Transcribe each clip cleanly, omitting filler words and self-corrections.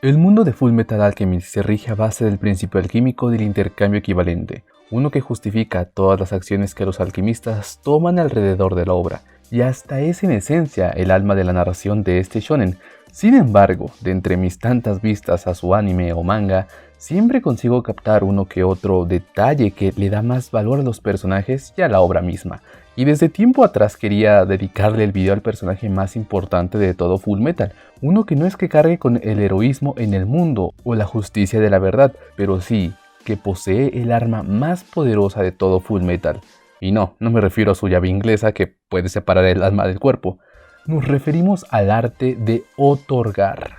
El mundo de Fullmetal Alchemist se rige a base del principio alquímico del intercambio equivalente, uno que justifica todas las acciones que los alquimistas toman alrededor de la obra, y hasta es en esencia el alma de la narración de este shonen. Sin embargo, de entre mis tantas vistas a su anime o manga, siempre consigo captar uno que otro detalle que le da más valor a los personajes y a la obra misma. Y desde tiempo atrás quería dedicarle el video al personaje más importante de todo Fullmetal, uno que no es que cargue con el heroísmo en el mundo o la justicia de la verdad, pero sí que posee el arma más poderosa de todo Fullmetal. Y no me refiero a su llave inglesa que puede separar el alma del cuerpo. Nos referimos al arte de otorgar.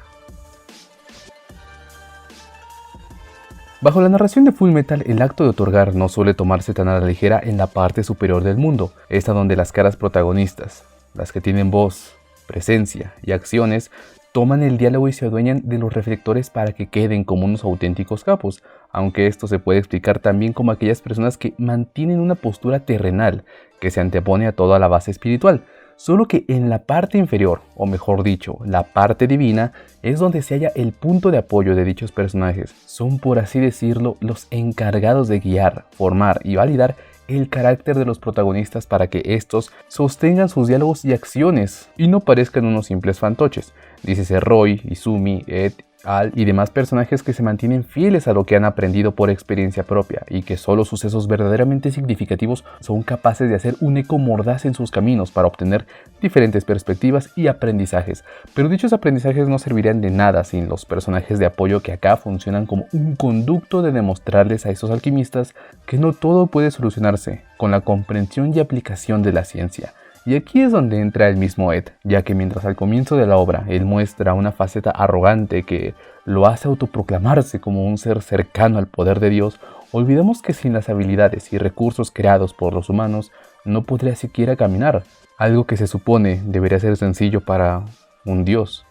Bajo la narración de Fullmetal, el acto de otorgar no suele tomarse tan a la ligera en la parte superior del mundo, esta donde las caras protagonistas, las que tienen voz, presencia y acciones, toman el diálogo y se adueñan de los reflectores para que queden como unos auténticos capos, aunque esto se puede explicar también como aquellas personas que mantienen una postura terrenal, que se antepone a toda la base espiritual. Solo que en la parte inferior, o mejor dicho, la parte divina, es donde se halla el punto de apoyo de dichos personajes. Son, por así decirlo, los encargados de guiar, formar y validar el carácter de los protagonistas para que estos sostengan sus diálogos y acciones y no parezcan unos simples fantoches. Dícese Roy, Izumi, Ed, Al y demás personajes que se mantienen fieles a lo que han aprendido por experiencia propia y que solo sucesos verdaderamente significativos son capaces de hacer un eco mordaz en sus caminos para obtener diferentes perspectivas y aprendizajes. Pero dichos aprendizajes no servirían de nada sin los personajes de apoyo que acá funcionan como un conducto de demostrarles a esos alquimistas que no todo puede solucionarse con la comprensión y aplicación de la ciencia. Y aquí es donde entra el mismo Ed, ya que mientras al comienzo de la obra él muestra una faceta arrogante que lo hace autoproclamarse como un ser cercano al poder de Dios, olvidamos que sin las habilidades y recursos creados por los humanos no podría siquiera caminar, algo que se supone debería ser sencillo para un dios.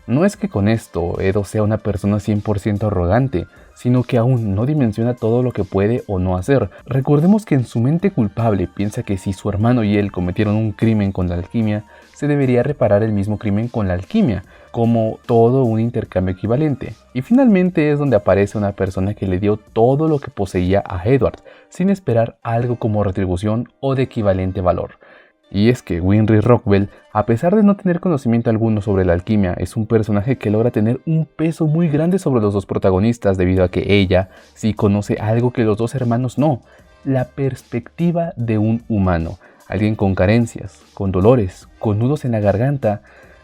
No es que con esto Edo sea una persona 100% arrogante, sino que aún no dimensiona todo lo que puede o no hacer. Recordemos que en su mente culpable piensa que si su hermano y él cometieron un crimen con la alquimia, se debería reparar el mismo crimen con la alquimia, como todo un intercambio equivalente. Y finalmente es donde aparece una persona que le dio todo lo que poseía a Edward, sin esperar algo como retribución o de equivalente valor. Y es que Winry Rockwell, a pesar de no tener conocimiento alguno sobre la alquimia, es un personaje que logra tener un peso muy grande sobre los dos protagonistas debido a que ella sí conoce algo que los dos hermanos no, la perspectiva de un humano, alguien con carencias, con dolores, con nudos en la garganta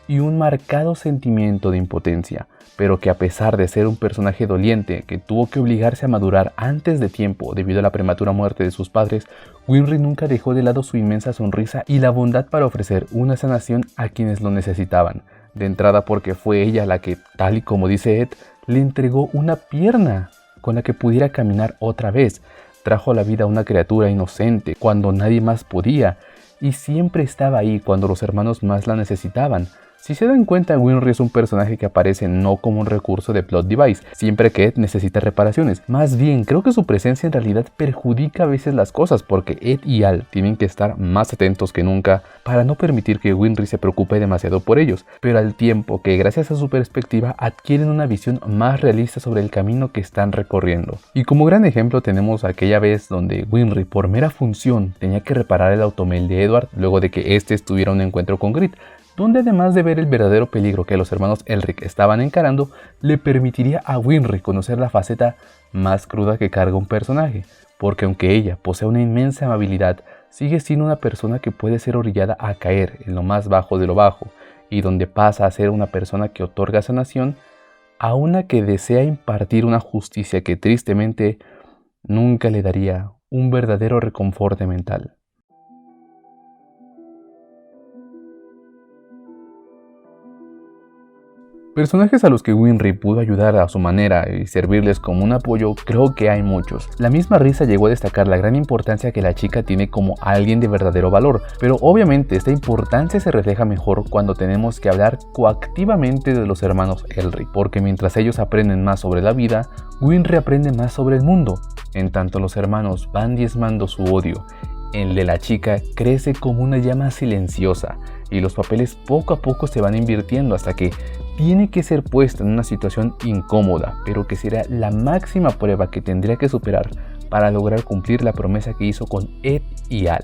y un marcado sentimiento de impotencia, pero que a pesar de ser un personaje doliente que tuvo que obligarse a madurar antes de tiempo debido a la prematura muerte de sus padres, Winry nunca dejó de lado su inmensa sonrisa y la bondad para ofrecer una sanación a quienes lo necesitaban. De entrada porque fue ella la que, tal y como dice Ed, le entregó una pierna con la que pudiera caminar otra vez. Trajo a la vida a una criatura inocente cuando nadie más podía y siempre estaba ahí cuando los hermanos más la necesitaban. Si se dan cuenta, Winry es un personaje que aparece no como un recurso de plot device, siempre que Ed necesita reparaciones. Más bien, creo que su presencia en realidad perjudica a veces las cosas, porque Ed y Al tienen que estar más atentos que nunca para no permitir que Winry se preocupe demasiado por ellos, pero al tiempo que gracias a su perspectiva adquieren una visión más realista sobre el camino que están recorriendo. Y como gran ejemplo tenemos aquella vez donde Winry por mera función tenía que reparar el automel de Edward luego de que éste tuviera un encuentro con Grit, donde además de ver el verdadero peligro que los hermanos Elric estaban encarando, le permitiría a Winry conocer la faceta más cruda que carga un personaje, porque aunque ella posee una inmensa amabilidad, sigue siendo una persona que puede ser orillada a caer en lo más bajo de lo bajo, y donde pasa a ser una persona que otorga sanación a una que desea impartir una justicia que tristemente nunca le daría un verdadero reconforte mental. Personajes a los que Winry pudo ayudar a su manera y servirles como un apoyo, creo que hay muchos. La misma Risa llegó a destacar la gran importancia que la chica tiene como alguien de verdadero valor, pero obviamente esta importancia se refleja mejor cuando tenemos que hablar coactivamente de los hermanos Elric, porque mientras ellos aprenden más sobre la vida, Winry aprende más sobre el mundo. En tanto los hermanos van diezmando su odio el de la chica crece como una llama silenciosa y los papeles poco a poco se van invirtiendo hasta que tiene que ser puesta en una situación incómoda, pero que será la máxima prueba que tendría que superar para lograr cumplir la promesa que hizo con Ed y Al.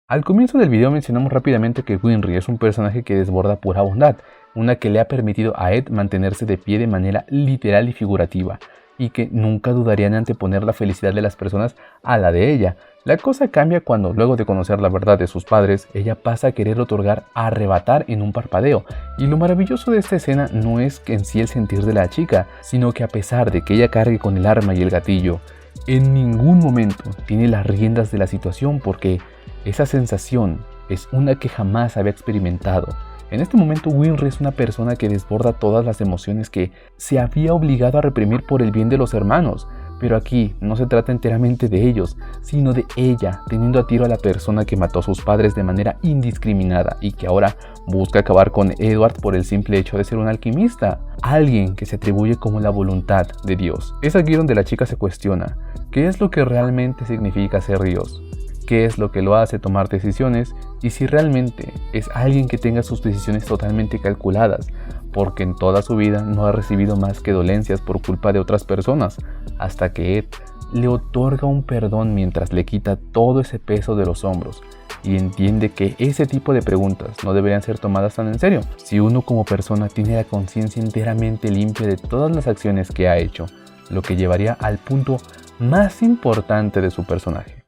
Al comienzo del video mencionamos rápidamente que Winry es un personaje que desborda pura bondad, una que le ha permitido a Ed mantenerse de pie de manera literal y figurativa, y que nunca dudaría en anteponer la felicidad de las personas a la de ella. La cosa cambia cuando, luego de conocer la verdad de sus padres, ella pasa a querer otorgar, a arrebatar en un parpadeo. Y lo maravilloso de esta escena no es que en sí el sentir de la chica, sino que a pesar de que ella cargue con el arma y el gatillo, en ningún momento tiene las riendas de la situación, porque esa sensación es una que jamás había experimentado. En este momento Winry es una persona que desborda todas las emociones que se había obligado a reprimir por el bien de los hermanos, pero aquí no se trata enteramente de ellos, sino de ella teniendo a tiro a la persona que mató a sus padres de manera indiscriminada y que ahora busca acabar con Edward por el simple hecho de ser un alquimista, alguien que se atribuye como la voluntad de Dios. Es aquí donde la chica se cuestiona, ¿qué es lo que realmente significa ser Dios? ¿Qué es lo que lo hace tomar decisiones? Y si realmente es alguien que tenga sus decisiones totalmente calculadas, porque en toda su vida no ha recibido más que dolencias por culpa de otras personas, hasta que Ed le otorga un perdón mientras le quita todo ese peso de los hombros, y entiende que ese tipo de preguntas no deberían ser tomadas tan en serio, si uno como persona tiene la conciencia enteramente limpia de todas las acciones que ha hecho, lo que llevaría al punto más importante de su personaje.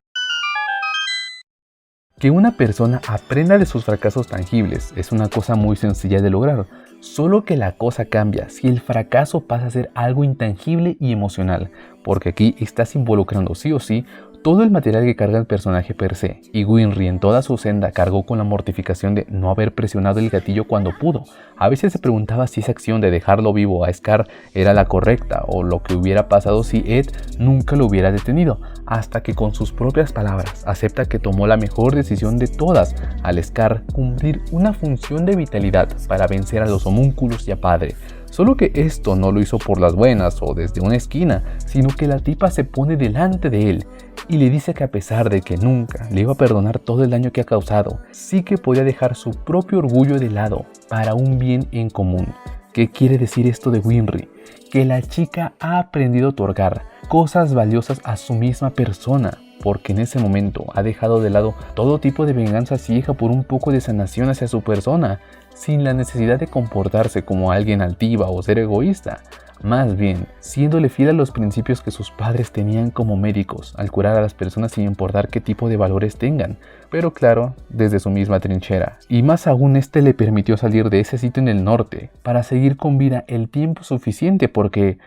Que una persona aprenda de sus fracasos tangibles es una cosa muy sencilla de lograr, solo que la cosa cambia si el fracaso pasa a ser algo intangible y emocional, porque aquí estás involucrando sí o sí todo el material que carga el personaje per se, y Winry en toda su senda cargó con la mortificación de no haber presionado el gatillo cuando pudo. A veces se preguntaba si esa acción de dejarlo vivo a Scar era la correcta, o lo que hubiera pasado si Ed nunca lo hubiera detenido, hasta que con sus propias palabras acepta que tomó la mejor decisión de todas al Scar cumplir una función de vitalidad para vencer a los homúnculos y a Padre. Solo que esto no lo hizo por las buenas o desde una esquina, sino que la tipa se pone delante de él y le dice que a pesar de que nunca le iba a perdonar todo el daño que ha causado, sí que podía dejar su propio orgullo de lado para un bien en común. ¿Qué quiere decir esto de Winry? Que la chica ha aprendido a otorgar cosas valiosas a su misma persona, porque en ese momento ha dejado de lado todo tipo de venganza ciega por un poco de sanación hacia su persona, sin la necesidad de comportarse como alguien altiva o ser egoísta. Más bien, siéndole fiel a los principios que sus padres tenían como médicos, al curar a las personas sin importar qué tipo de valores tengan, pero claro, desde su misma trinchera. Y más aún, este le permitió salir de ese sitio en el norte, para seguir con vida el tiempo suficiente, porque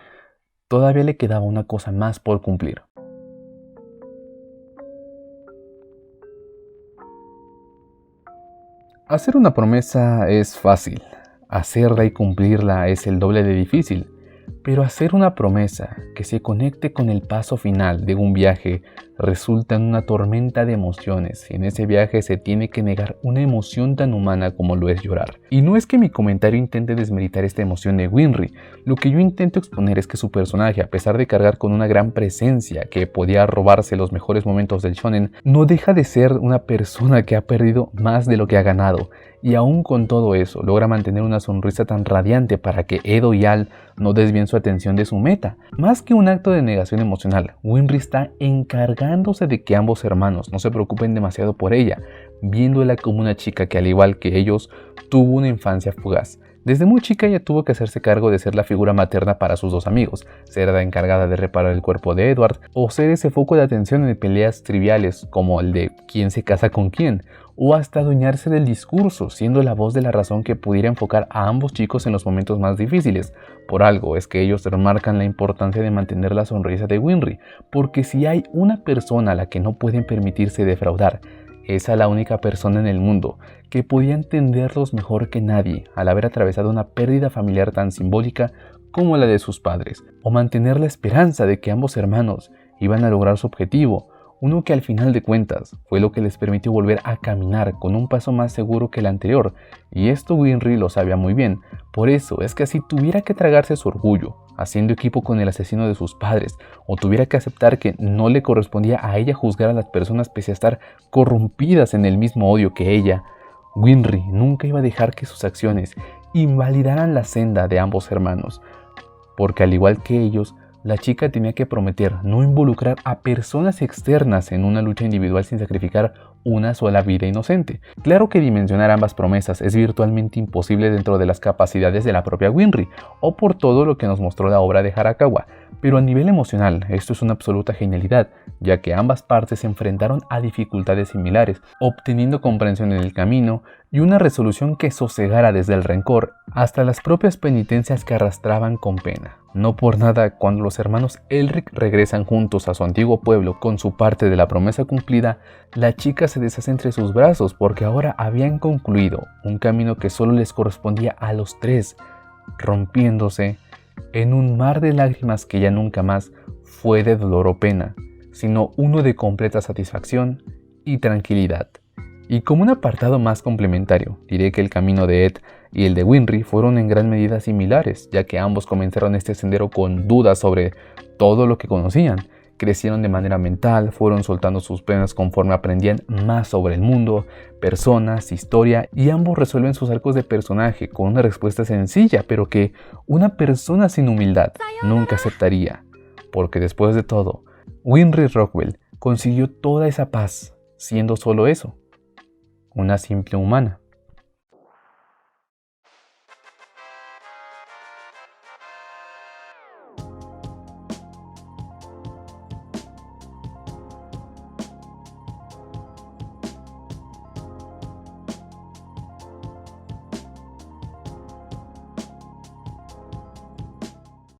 todavía le quedaba una cosa más por cumplir. Hacer una promesa es fácil, hacerla y cumplirla es el doble de difícil. Pero hacer una promesa que se conecte con el paso final de un viaje resulta en una tormenta de emociones, y en ese viaje se tiene que negar una emoción tan humana como lo es llorar. Y no es que mi comentario intente desmeritar esta emoción de Winry, lo que yo intento exponer es que su personaje, a pesar de cargar con una gran presencia que podía robarse los mejores momentos del shonen, no deja de ser una persona que ha perdido más de lo que ha ganado, y aún con todo eso logra mantener una sonrisa tan radiante para que Edo y Al no desvíen su atención de su meta. Más que un acto de negación emocional, Winry está encargándose de que ambos hermanos no se preocupen demasiado por ella, viéndola como una chica que, al igual que ellos, tuvo una infancia fugaz. Desde muy chica ella tuvo que hacerse cargo de ser la figura materna para sus dos amigos, ser la encargada de reparar el cuerpo de Edward, o ser ese foco de atención en peleas triviales como el de quién se casa con quién, o hasta adueñarse del discurso, siendo la voz de la razón que pudiera enfocar a ambos chicos en los momentos más difíciles. Por algo es que ellos remarcan la importancia de mantener la sonrisa de Winry, porque si hay una persona a la que no pueden permitirse defraudar, es a la única persona en el mundo que podía entenderlos mejor que nadie al haber atravesado una pérdida familiar tan simbólica como la de sus padres, o mantener la esperanza de que ambos hermanos iban a lograr su objetivo, uno que al final de cuentas fue lo que les permitió volver a caminar con un paso más seguro que el anterior, y esto Winry lo sabía muy bien. Por eso es que así tuviera que tragarse su orgullo, haciendo equipo con el asesino de sus padres, o tuviera que aceptar que no le correspondía a ella juzgar a las personas pese a estar corrompidas en el mismo odio que ella, Winry nunca iba a dejar que sus acciones invalidaran la senda de ambos hermanos, porque al igual que ellos, la chica tenía que prometer no involucrar a personas externas en una lucha individual sin sacrificar una sola vida inocente. Claro que dimensionar ambas promesas es virtualmente imposible dentro de las capacidades de la propia Winry, o por todo lo que nos mostró la obra de Arakawa, pero a nivel emocional esto es una absoluta genialidad, ya que ambas partes se enfrentaron a dificultades similares, obteniendo comprensión en el camino y una resolución que sosegara desde el rencor hasta las propias penitencias que arrastraban con pena. No por nada, cuando los hermanos Elric regresan juntos a su antiguo pueblo con su parte de la promesa cumplida, la chica se deshace entre sus brazos porque ahora habían concluido un camino que solo les correspondía a los tres, rompiéndose en un mar de lágrimas que ya nunca más fue de dolor o pena, sino uno de completa satisfacción y tranquilidad. Y como un apartado más complementario, diré que el camino de Ed y el de Winry fueron en gran medida similares, ya que ambos comenzaron este sendero con dudas sobre todo lo que conocían. Crecieron de manera mental, fueron soltando sus penas conforme aprendían más sobre el mundo, personas, historia, y ambos resuelven sus arcos de personaje con una respuesta sencilla, pero que una persona sin humildad nunca aceptaría, porque después de todo, Winry Rockwell consiguió toda esa paz, siendo solo eso, una simple humana.